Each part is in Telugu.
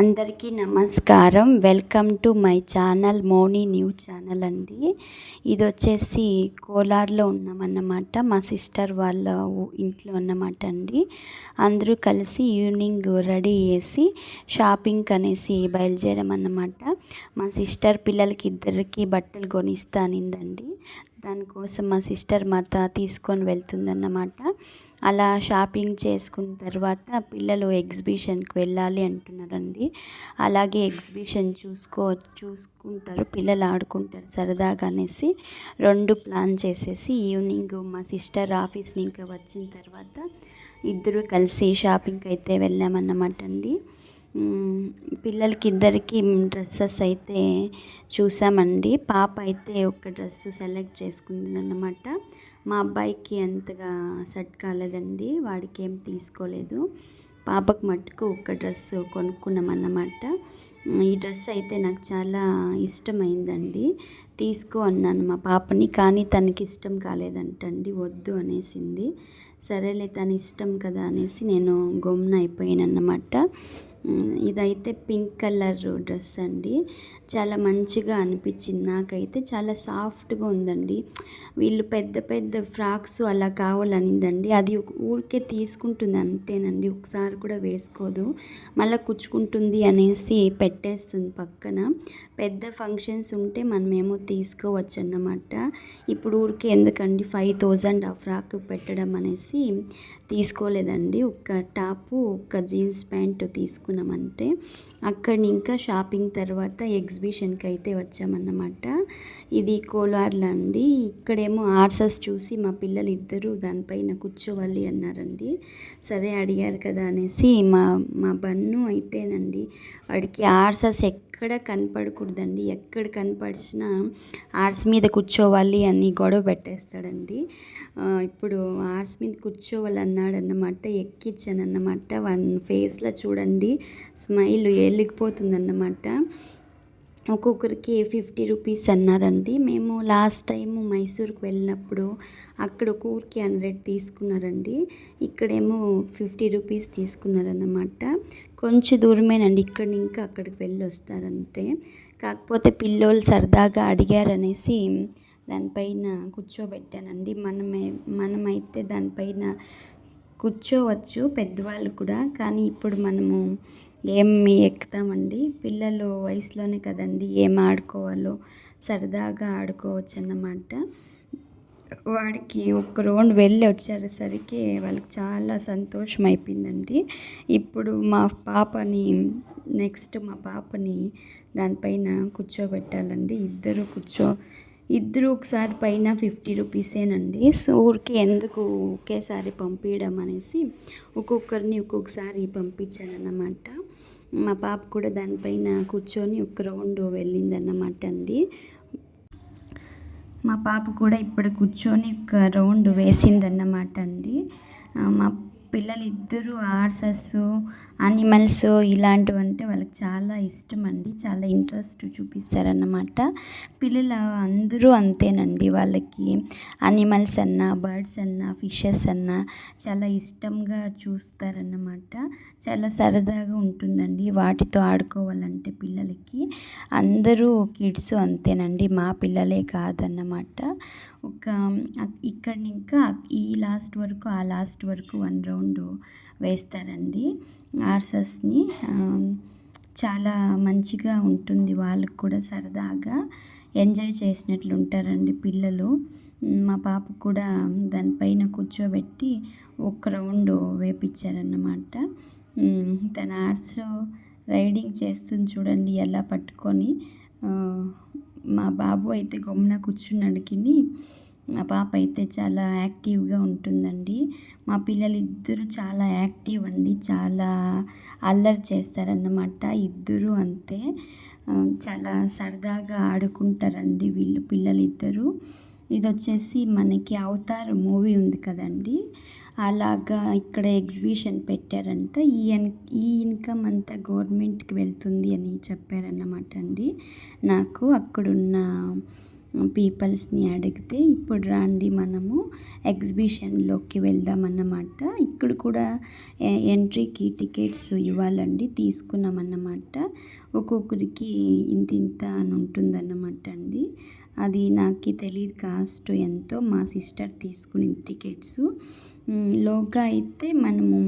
అందరికీ నమస్కారం. Welcome to my channel Moni news channel అండి. ఇది వచ్చేసి కోలార్లో ఉన్నామన్నమాట. మా సిస్టర్ వాళ్ళ ఇంట్లో అన్నమాట అండి. అందరూ కలిసి ఈవినింగ్ రెడీ చేసి షాపింగ్ అనేసి బయలుదేరామన్నమాట. మా సిస్టర్ పిల్లలకి ఇద్దరికి బట్టలు కొనిస్తా అనిందండి. దానికోసం మా సిస్టర్ తీసుకొని వెళ్తుందన్నమాట. అలా షాపింగ్ చేసుకున్న తర్వాత పిల్లలు ఎగ్జిబిషన్కి వెళ్ళాలి అంటున్నారండి. అలాగే ఎగ్జిబిషన్ చూసుకుంటారు, పిల్లలు ఆడుకుంటారు సరదాగా అనేసి 2 ప్లాన్ చేసేసి ఈవినింగ్ మా సిస్టర్ ఆఫీస్ నుంచి వచ్చిన తర్వాత ఇద్దరు కలిసి షాపింగ్కి అయితే వెళ్ళామన్నమాట అండి. పిల్లలకి ఇద్దరికి డ్రెస్సెస్ అయితే చూసామండి. పాప అయితే ఒక డ్రెస్ సెలెక్ట్ చేసుకుందన్నమాట. మా అబ్బాయికి అంతగా సెట్ కాలేదండి, వాడికి ఏం తీసుకోలేదు. పాపకు మట్టుకు ఒక డ్రెస్ కొనుక్కున్నామన్నమాట. ఈ డ్రెస్ అయితే నాకు చాలా ఇష్టమైందండి. తీసుకో అన్నాను మా పాపని, కానీ తనకి ఇష్టం కాలేదంటండి, వద్దు అనేసింది. సరేలే తన ఇష్టం కదా అనేసి నేను గమ్మున అయిపోయానన్నమాట. ఇదైతే పింక్ కలర్ డ్రెస్ అండి. చాలా మంచిగా అనిపించింది నాకైతే. చాలా సాఫ్ట్గా ఉందండి. వీళ్ళు పెద్ద పెద్ద ఫ్రాక్స్ అలా కావాలనిందండి. అది ఊరికే తీసుకుంటుంది అంతేనండి, ఒకసారి కూడా వేసుకోదు. మళ్ళీ కుచ్చుకుంటుంది అనేసి పెట్టేస్తుంది పక్కన. పెద్ద ఫంక్షన్స్ ఉంటే మనమేమో తీసుకోవచ్చు అన్నమాట. ఇప్పుడు ఊరికే ఎందుకండి 5000 ఆ ఫ్రాక్ పెట్టడం అనేసి తీసుకోలేదండి. ఒక టాపు, ఒక జీన్స్ ప్యాంటు తీసుకున్నామంటే. అక్కడి ఇంకా షాపింగ్ తర్వాత ఎగ్జిబిషన్కి అయితే వచ్చామన్నమాట. ఇది కోలార్లో అండి. ఇక్కడేమో ఆర్సెస్ చూసి మా పిల్లలు ఇద్దరు దానిపైన కూర్చోవాలి అన్నారండి. సరే అడిగారు కదా అనేసి మా బన్ను అయితేనండి, వాడికి ఆర్సెస్ ఎక్కడ కనపడకూడదండి. ఎక్కడ కనపడిచినా ఆర్స్ మీద కూర్చోవాలి అని గొడవ పెట్టేస్తాడండి. ఇప్పుడు ఆర్స్ మీద కూర్చోవాలన్నాడన్నమాట. ఎక్కించానన్నమాట. వన్ ఫేస్లో చూడండి స్మైల్ వెలిగిపోతుందన్నమాట. ఒక్కొక్కరికి 50 రూపీస్ అన్నారండి. మేము లాస్ట్ టైము మైసూర్కి వెళ్ళినప్పుడు అక్కడ ఒక్కొక్కరికి 100 తీసుకున్నారండి. ఇక్కడేమో 50 రూపీస్ తీసుకున్నారన్నమాట. కొంచెం దూరమేనండి, ఇక్కడి ఇంకా అక్కడికి వెళ్ళి వస్తారంతే. కాకపోతే పిల్లోళ్ళు సరదాగా అడిగారనేసి దానిపైన కూర్చోబెట్టానండి. మనమైతే దానిపైన కూర్చోవచ్చు, పెద్దవాళ్ళు కూడా. కానీ ఇప్పుడు మనము ఏమి ఎక్కుతామండి, పిల్లలు వయసులోనే కదండి ఏం ఆడుకోవాలో సరదాగా ఆడుకోవచ్చు అన్నమాట. వాడికి ఒక రౌండ్ వెళ్ళి వచ్చేసరికి వాళ్ళకి చాలా సంతోషం అయిపోయిందండి. ఇప్పుడు మా పాపని దానిపైన కూర్చోబెట్టాలండి. ఇద్దరు ఒకసారి పైన 50 రూపీసేనండి. సో ఊరికి ఎందుకు ఒకేసారి పంపించడం అనేసి ఒక్కొక్కరిని ఒక్కొక్కసారి పంపించానన్నమాట. మా పాప కూడా దానిపైన కూర్చొని ఒక రౌండ్ వెళ్ళిందన్నమాట అండి. మా పాప కూడా ఇప్పుడు కూర్చొని ఒక రౌండ్ వేసిందన్నమాట అండి. మా పిల్లలు ఇద్దరు హార్సెస్, యానిమల్స్ ఇలాంటివంటే వాళ్ళకి చాలా ఇష్టం అండి. చాలా ఇంట్రెస్ట్ చూపిస్తారన్నమాట. పిల్లలు అందరూ అంతేనండి. వాళ్ళకి యానిమల్స్ అన్నా, బర్డ్స్ అన్నా, ఫిషెస్ అన్నా చాలా ఇష్టంగా చూస్తారన్నమాట. చాలా సరదాగా ఉంటుందండి వాటితో ఆడుకోవాలంటే పిల్లలకి. అందరూ కిడ్స్ అంతేనండి, మా పిల్లలే కాదన్నమాట. ఇక్కడి ఇంకా ఈ లాస్ట్ వరకు ఆ లాస్ట్ వరకు 1 రౌండ్ వేస్తారండి హార్సెస్ని. చాలా మంచిగా ఉంటుంది, వాళ్ళకు కూడా సరదాగా ఎంజాయ్ చేసినట్లు ఉంటారండి పిల్లలు. మా పాప కూడా దానిపైన కూర్చోబెట్టి ఒక రౌండ్ వేపించారన్నమాట. తన హార్స్ రైడింగ్ చేస్తుంది చూడండి ఎలా పట్టుకొని. మా బాబు అయితే గమ్మున కూర్చున్నాడు కిని. మా పాప అయితే చాలా యాక్టివ్గా ఉంటుందండి. మా పిల్లలు ఇద్దరు చాలా యాక్టివ్ అండి, చాలా అల్లరి చేస్తారన్నమాట. ఇద్దరు అంతే, చాలా సరదాగా ఆడుకుంటారండి వీళ్ళు పిల్లలు ఇద్దరు. ఇది వచ్చేసి మనకి అవతార్ మూవీ ఉంది కదండి, అలాగా ఇక్కడ ఎగ్జిబిషన్ పెట్టారంట. ఈ ఇన్కమ్ అంతా గవర్నమెంట్కి వెళ్తుంది అని చెప్పారన్నమాట అండి. నాకు అక్కడున్న పీపుల్స్ని అడిగితే. ఇప్పుడు రండి మనము ఎగ్జిబిషన్లోకి వెళ్దామన్నమాట. ఇక్కడ కూడా ఎంట్రీకి టికెట్స్ ఇవ్వాలండి, తీసుకున్నామన్నమాట. ఒక్కొక్కరికి ఇంత అని ఉంటుందన్నమాట అండి. అది నాకు తెలియదు కాస్ట్ ఎంతో, మా సిస్టర్ తీసుకుని టికెట్స్. లోగా అయితే మనము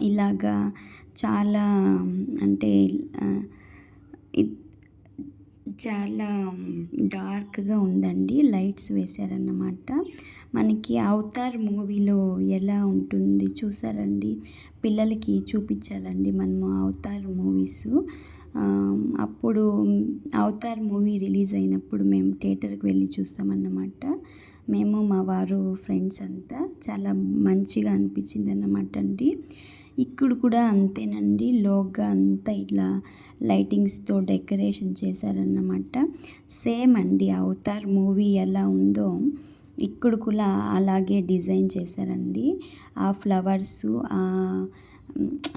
ఇలాగా చాలా అంటే చాలా డార్క్గా ఉందండి, లైట్స్ వేశారన్నమాట. మనకి అవతార్ మూవీలో ఎలా ఉంటుంది చూసారండి, పిల్లలకి చూపించాలండి మనము అవతార్ మూవీస్. అప్పుడు అవతార్ మూవీ రిలీజ్ అయినప్పుడు మేము థియేటర్కి వెళ్ళి చూస్తామన్నమాట. మేము మా వారు ఫ్రెండ్స్ అంతా చాలా మంచిగా అనిపించింది అన్నమాట అండి. ఇక్కడ కూడా అంతేనండి, లోగా అంతా ఇట్లా లైటింగ్స్తో డెకరేషన్ చేశారన్నమాట. సేమ్ అండి అవతార్ మూవీ ఎలా ఉందో ఇక్కడ కూడా అలాగే డిజైన్ చేశారండి. ఆ ఫ్లవర్స్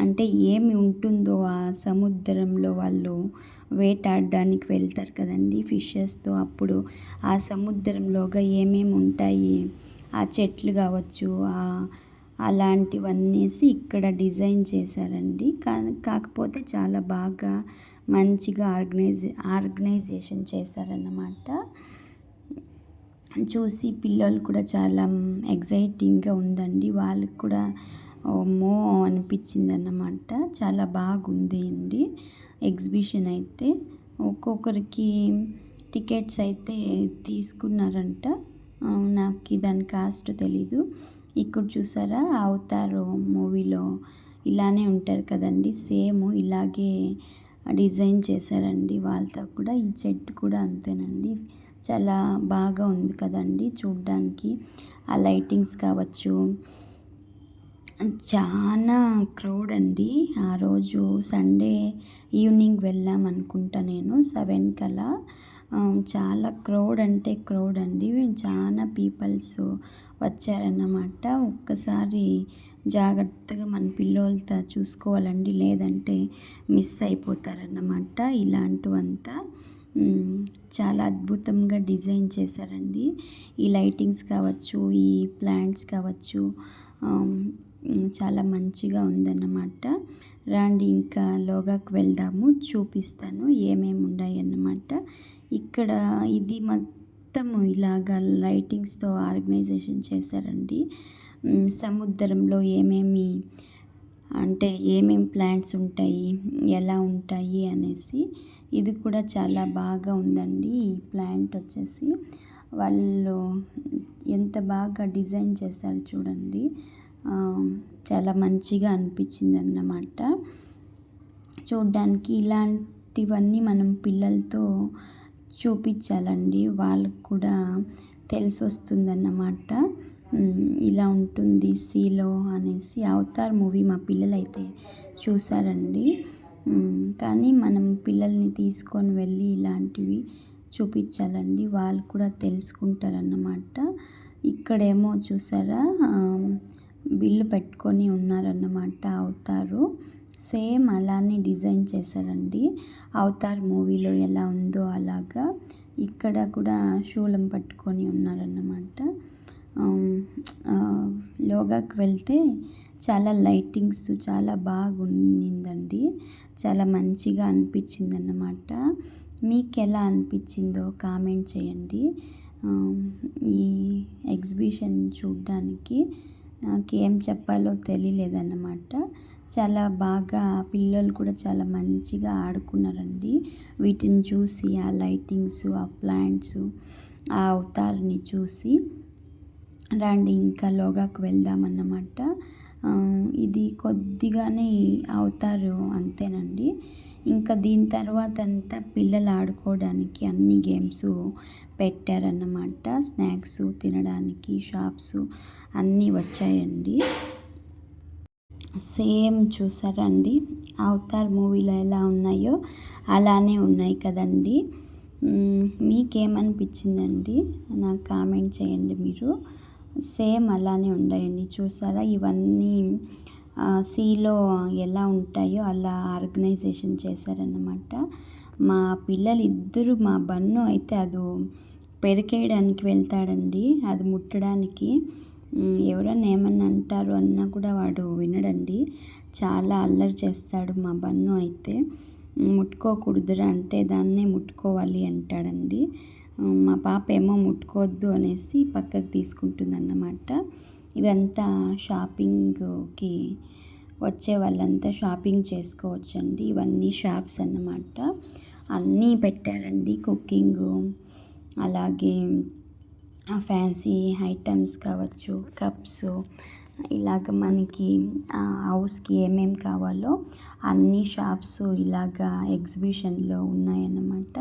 అంటే ఏమి ఉంటుందో ఆ సముద్రంలో వాళ్ళు వేటాడడానికి వెళ్తారు కదండి ఫిషెస్తో, అప్పుడు ఆ సముద్రంలోగా ఏమేమి ఉంటాయి, ఆ చెట్లు కావచ్చు, అలాంటివన్నేసి ఇక్కడ డిజైన్ చేశారండి. కాకపోతే చాలా బాగా మంచిగా ఆర్గనైజేషన్ చేశారన్నమాట. చూసి పిల్లలు కూడా చాలా ఎగ్జైటింగ్గా ఉందండి, వాళ్ళకి కూడా మో అనిపించింది అన్నమాట. చాలా బాగుంది అండి ఎగ్జిబిషన్ అయితే. ఒక్కొక్కరికి టికెట్స్ అయితే తీసుకున్నారంట, నాకు దాని కాస్ట్ తెలీదు. ఇక్కడ చూసారా అవతార్ మూవీలో ఇలానే ఉంటారు కదండి, సేమ్ ఇలాగే డిజైన్ చేశారండి వాళ్ళతో కూడా. ఈ చెట్టు కూడా అంతేనండి, చాలా బాగా ఉంది కదండి చూడ్డానికి. ఆ లైటింగ్స్ కావచ్చు, చాలా క్రౌడ్ అండి. ఆ రోజు సండే ఈవినింగ్ వెళ్ళాం అనుకుంటా నేను 7 కల్లా. చాలా క్రౌడ్ అంటే క్రౌడ్ అండి, చాలా పీపుల్స్ వచ్చారన్నమాట. ఒక్కసారి జాగ్రత్తగా మన పిల్లలతో చూసుకోవాలండి, లేదంటే మిస్ అయిపోతారన్నమాట. ఇలాంటివంతా చాలా అద్భుతంగా డిజైన్ చేశారండి. ఈ లైటింగ్స్ కావచ్చు, ఈ ప్లాంట్స్ కావచ్చు, చాలా మంచిగా ఉందన్నమాట. రండి ఇంకా లోగాకి వెళ్దాము, చూపిస్తాను ఏమేమి ఉన్నాయి అన్నమాట. ఇక్కడ ఇది మొత్తము ఇలాగా లైటింగ్స్తో ఆర్గనైజేషన్ చేశారండి. సముద్రంలో ఏమేమి అంటే ఏమేమి ప్లాంట్స్ ఉంటాయి, ఎలా ఉంటాయి అనేసి. ఇది కూడా చాలా బాగా ఉందండి. ఈ ప్లాంట్ వచ్చేసి వాళ్ళు ఎంత బాగా డిజైన్ చేశారు చూడండి, చాలా మంచిగా అనిపించింది అన్నమాట చూడ్డానికి. ఇలాంటివన్నీ మనం పిల్లలతో చూపించాలండి, వాళ్ళకు కూడా తెలిసి వస్తుందన్నమాట. ఇలా ఉంటుంది సీలో అనేసి. అవతార్ మూవీ మా పిల్లలైతే చూసారండి, కానీ మనం పిల్లల్ని తీసుకొని వెళ్ళి ఇలాంటివి చూపించాలండి, వాళ్ళు కూడా తెలుసుకుంటారన్నమాట. ఇక్కడేమో చూసారా బిల్లు పెట్టుకొని ఉన్నారన్నమాట అవతారు. సేమ్ అలానే డిజైన్ చేశారండి, అవతార్ మూవీలో ఎలా ఉందో అలాగా. ఇక్కడ కూడా శూలం పట్టుకొని ఉన్నారన్నమాట. లోగాకి వెళ్తే చాలా లైటింగ్స్ చాలా బాగుండిందండి, చాలా మంచిగా అనిపించింది అన్నమాట. మీకు ఎలా అనిపించిందో కామెంట్ చేయండి. ఈ ఎగ్జిబిషన్ చూడ్డానికి నాకేం చెప్పాలో తెలియలేదన్నమాట. చాలా బాగా పిల్లలు కూడా చాలా మంచిగా ఆడుకున్నారండి వీటిని చూసి, ఆ లైటింగ్స్, ఆ ప్లాంట్స్, ఆ అవతార్ని చూసి. రండి ఇంకా లోగాకు వెళ్దామన్నమాట. ఇది కొద్దిగానే అవుతారు అంతేనండి. ఇంకా దీని తర్వాత అంతా పిల్లలు ఆడుకోవడానికి అన్ని గేమ్స్ పెట్టారన్నమాట. స్నాక్స్ తినడానికి షాప్స్ అన్నీ వచ్చాయండి. సేమ్ చూసారండి అవతార్ మూవీలో ఎలా ఉన్నాయో అలానే ఉన్నాయి కదండి. మీకేమనిపించిందండి నాకు కామెంట్ చేయండి మీరు. సేమ్ అలానే ఉన్నాయండి, చూసారా ఇవన్నీ సీలో ఎలా ఉంటాయో అలా ఆర్గనైజేషన్ చేశారన్నమాట. మా పిల్లలు ఇద్దరు, మా బన్ను అయితే అది పెరికేయడానికి వెళ్తాడండి, అది ముట్టడానికి. ఎవరన్నా ఏమన్నా అంటారు అన్నా కూడా వాడు వినడండి. చాలా అల్లరి చేస్తాడు మా బన్ను అయితే. ముట్టుకోకూడదురా అంటే దాన్నే ముట్టుకోవాలి అంటాడండి. మా పాప ఏమో ముట్టుకోవద్దు అనేసి పక్కకు తీసుకుంటుందన్నమాట. ఇవంతా షాపింగ్కి వచ్చే వాళ్ళంతా షాపింగ్ చేసుకోవచ్చండి. ఇవన్నీ షాప్స్ అన్నమాట. అన్నీ పెట్టారండి, కుకింగు, అలాగే ఫ్యాన్సీ ఐటమ్స్ కావచ్చు, కప్స్, ఇలాగ మనకి హౌస్కి ఏమేమి కావాలో అన్ని షాప్స్ ఇలాగా ఎగ్జిబిషన్లో ఉన్నాయన్నమాట.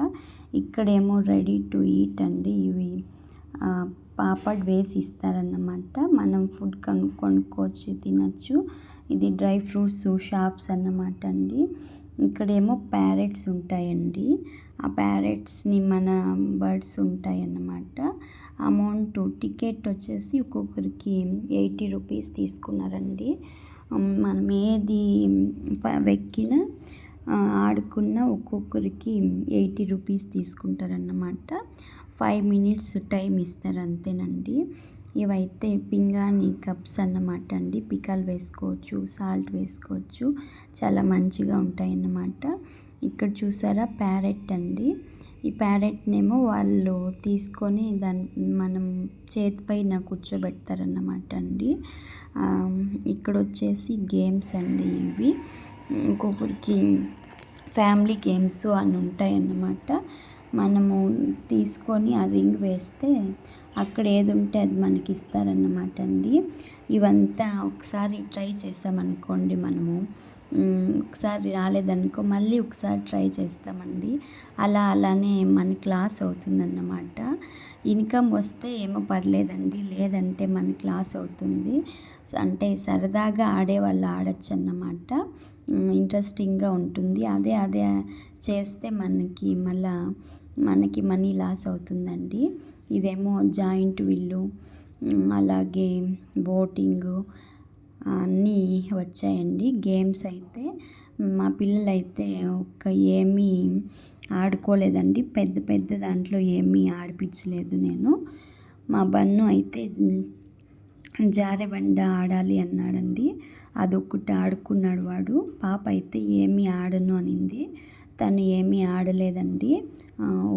ఇక్కడేమో రెడీ టు ఈట్ అండి. ఇవి పాపడ్ వేసి ఇస్తారన్నమాట. మనం ఫుడ్ కొనుక్కోవచ్చు, తినచ్చు. ఇది డ్రై ఫ్రూట్స్ షాప్స్ అన్నమాట అండి. ఇక్కడేమో ప్యారెట్స్ ఉంటాయండి. ఆ ప్యారెట్స్ని మన బర్డ్స్ ఉంటాయన్నమాట. అమౌంట్ టికెట్ వచ్చేసి ఒక్కొక్కరికి 80 రూపీస్ తీసుకున్నారండి. మనం ఏది వెక్కినా ఆడుకున్న ఒక్కొక్కరికి 80 రూపీస్ తీసుకుంటారన్నమాట. 5 మినిట్స్ టైం ఇస్తారు అంతేనండి. ఇవైతే పింగాణి కప్స్ అన్నమాట అండి. పికల్ వేసుకోవచ్చు, సాల్ట్ వేసుకోవచ్చు, చాలా మంచిగా ఉంటాయన్నమాట. ఇక్కడ చూసారా ప్యారెట్ అండి. ఈ ప్యారెట్నేమో వాళ్ళు తీసుకొని మనం చేతిపైన కూర్చోబెడతారన్నమాట అండి. ఇక్కడ వచ్చేసి గేమ్స్ అండి ఇవి. ఇంకొకరికి ఫ్యామిలీ గేమ్స్ అని ఉంటాయన్నమాట. మనము తీసుకొని ఆ రింగ్ వేస్తే అక్కడ ఏది ఉంటే అది మనకి ఇస్తారన్నమాట అండి. ఇవంతా ఒకసారి ట్రై చేసామనుకోండి మనము, ఒకసారి రాలేదనుకో మళ్ళీ ఒకసారి ట్రై చేస్తామండి. అలానే మన క్లాస్ అవుతుందన్నమాట. ఇన్కమ్ వస్తే ఏమో పర్లేదండి, లేదంటే మన క్లాస్ అవుతుంది. అంటే సరదాగా ఆడేవాళ్ళు ఆడచ్చు అన్నమాట. ఇంట్రెస్టింగ్గా ఉంటుంది. అదే చేస్తే మనకి మనీ లాస్ అవుతుందండి. ఇదేమో జాయింట్ విల్లు, అలాగే బోటింగు అన్నీ వచ్చాయండి. గేమ్స్ అయితే మా పిల్లలైతే ఏమీ ఆడుకోలేదండి. పెద్ద దాంట్లో ఏమీ ఆడిపించలేదు నేను. మా బన్ను అయితే జారెబండ ఆడాలి అన్నాడండి. అదొక్కటి ఆడుకున్నాడు వాడు. పాప అయితే ఏమీ ఆడను అనింది. తను ఏమీ ఆడలేదండి.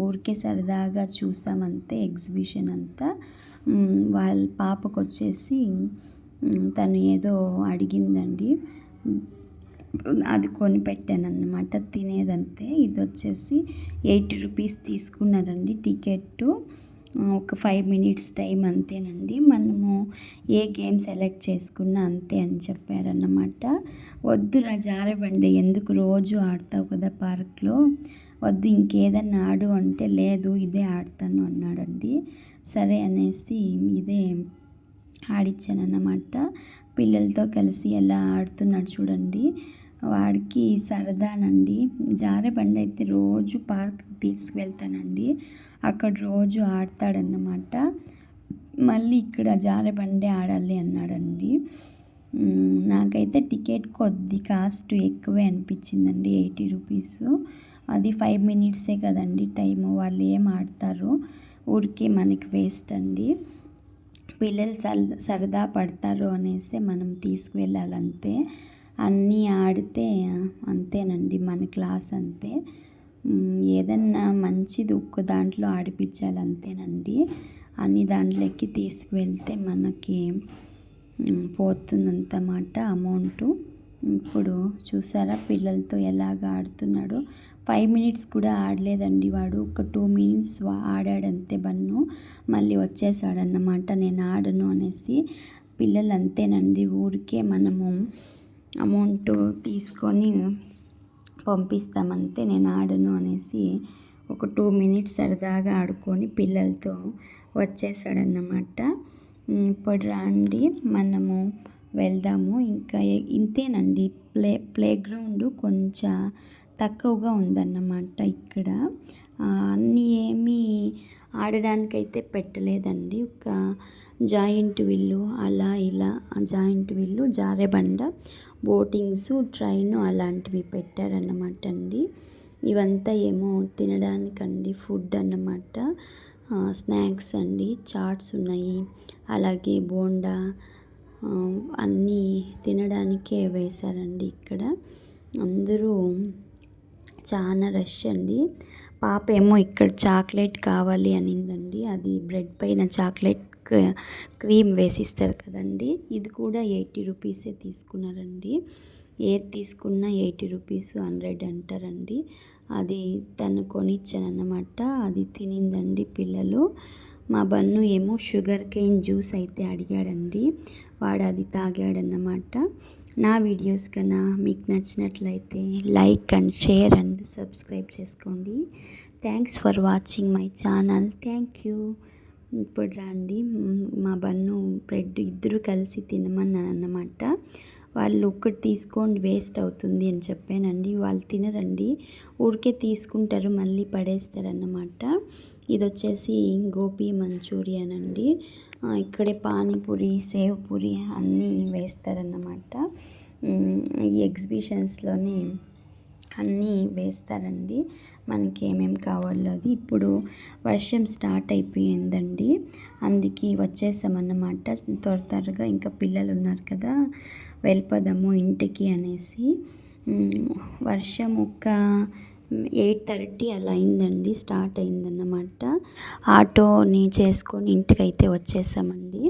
ఊరికే సరదాగా చూసామంతే ఎగ్జిబిషన్ అంతా. వాళ్ళ పాపకు వచ్చేసి తను ఏదో అడిగిందండి, అది కొనిపెట్టానన్నమాట, తినేదంతే. ఇది వచ్చేసి 80 రూపీస్ తీసుకున్నారండి టికెట్టు. ఒక 5 మినిట్స్ టైం అంతేనండి. మనము ఏ గేమ్ సెలెక్ట్ చేసుకున్నా అంతే అని చెప్పారన్నమాట. వద్దురా జారబండి, ఎందుకు రోజు ఆడతావు కదా పార్క్లో, వద్దు ఇంకేదన్నా ఆడు అంటే లేదు ఇదే ఆడతాను అన్నాడండి. సరే అనేసి ఇదే ఆడిచ్చానన్నమాట. పిల్లలతో కలిసి ఎలా ఆడుతున్నాడు చూడండి. వాడికి సరదానండి. జారేబండ అయితే రోజు పార్క్కి తీసుకువెళ్తానండి. అక్కడ రోజు ఆడతాడన్నమాట. మళ్ళీ ఇక్కడ జారేబండే ఆడాలి అన్నాడండి. నాకైతే టికెట్ కొద్ది కాస్ట్ ఎక్కువే అనిపించిందండి, 80 రూపీస్. అది 5 మినిట్సే కదండి టైము, వాళ్ళు ఏం ఆడతారు, ఊరికే మనకి వేస్ట్ అండి. పిల్లలు సరదా పడతారు అనేసి మనం తీసుకువెళ్ళాలంతే. అన్నీ ఆడితే అంతేనండి మన క్లాస్ అంతే. ఏదన్నా మంచిది ఒక్క దాంట్లో ఆడిపించాలి అంతేనండి. అన్ని దాంట్లోకి తీసుకువెళ్తే మనకి పోతుందన్నమాట అమౌంటు. ఇప్పుడు చూసారా పిల్లలతో ఎలాగ ఆడుతున్నాడో. 5 మినిట్స్ కూడా ఆడలేదండి వాడు, ఒక 2 మినిట్స్ ఆడాడంతే బన్ను. మళ్ళీ వచ్చేసాడన్నమాట నేను ఆడను అనేసి. పిల్లలు అంతేనండి, ఊరికే మనము అమౌంట్ తీసుకొని పంపిస్తామంతే. నేను ఆడను అనేసి ఒక 2 మినిట్స్ సరదాగా ఆడుకొని పిల్లలతో వచ్చేసాడన్నమాట. ఇప్పుడు రండి మనము వెళ్దాము. ఇంకా ఇంతేనండి, ప్లే గ్రౌండ్ కొంచెం తక్కువగా ఉందన్నమాట ఇక్కడ. అన్నీ ఏమీ ఆడడానికైతే పెట్టలేదండి. ఒక జాయింట్ విల్లు అలా ఇలా, జాయింట్ విల్లు, జారేబండ, బోటింగ్స్, ట్రైన్ అలాంటివి పెట్టారన్నమాట అండి. ఇవంతా ఏమో తినడానికండి, ఫుడ్ అన్నమాట. స్నాక్స్ అండి, చాట్స్ ఉన్నాయి, అలాగే బోండా అన్నీ తినడానికే వేశారండి ఇక్కడ. అందరూ చాలా రష్ అండి. పాప ఏమో ఇక్కడ చాక్లెట్ కావాలి అనిందండి. అది బ్రెడ్ పైన చాక్లెట్ క్రీమ్ వేసిస్తారు కదండి, ఇది కూడా 80 రూపీసే తీసుకున్నారండి. ఏది తీసుకున్నా 80 రూపీస్ 100 అంటారండి. అది తను కొనిచ్చానన్నమాట, అది తినిందండి పిల్లలు. మా బన్ను ఏమో షుగర్ కేన్ జ్యూస్ అయితే అడిగాడండి, వాడు అది తాగాడన్నమాట. నా వీడియోస్ కన్నా మీకు నచ్చినట్లయితే like and share and subscribe చేసుకోండి. Thanks for watching my channel. Thank you. ఇప్పుడు రండి, మా బన్ను బ్రెడ్ ఇద్దరు కలిసి తినమన్నాను అన్నమాట. వాళ్ళు ఒక్కటి తీసుకోండి వేస్ట్ అవుతుంది అని చెప్పానండి. వాళ్ళు తినరండి, ఊరికే తీసుకుంటారు మళ్ళీ పడేస్తారన్నమాట. ఇది వచ్చేసి గోబీ మంచూరియన్ అండి. ఇక్కడే పానీపూరి, సేవ్ పూరి అన్నీ వేస్తారన్నమాట. ఈ ఎగ్జిబిషన్స్లోనే అన్నీ వేస్తారండి, మనకి ఏమేమి కావాలో అది. ఇప్పుడు వర్షం స్టార్ట్ అయిపోయిందండి, అందుకే వచ్చేసామన్నమాట త్వరగా. ఇంకా పిల్లలు ఉన్నారు కదా, వెళ్ళిపోదాము ఇంటికి అనేసి. వర్షం ఒక 8:30 అలా అయిందండి, స్టార్ట్ అయిందన్నమాట. ఆటోని చేసుకొని ఇంటికైతే వచ్చేసామండి.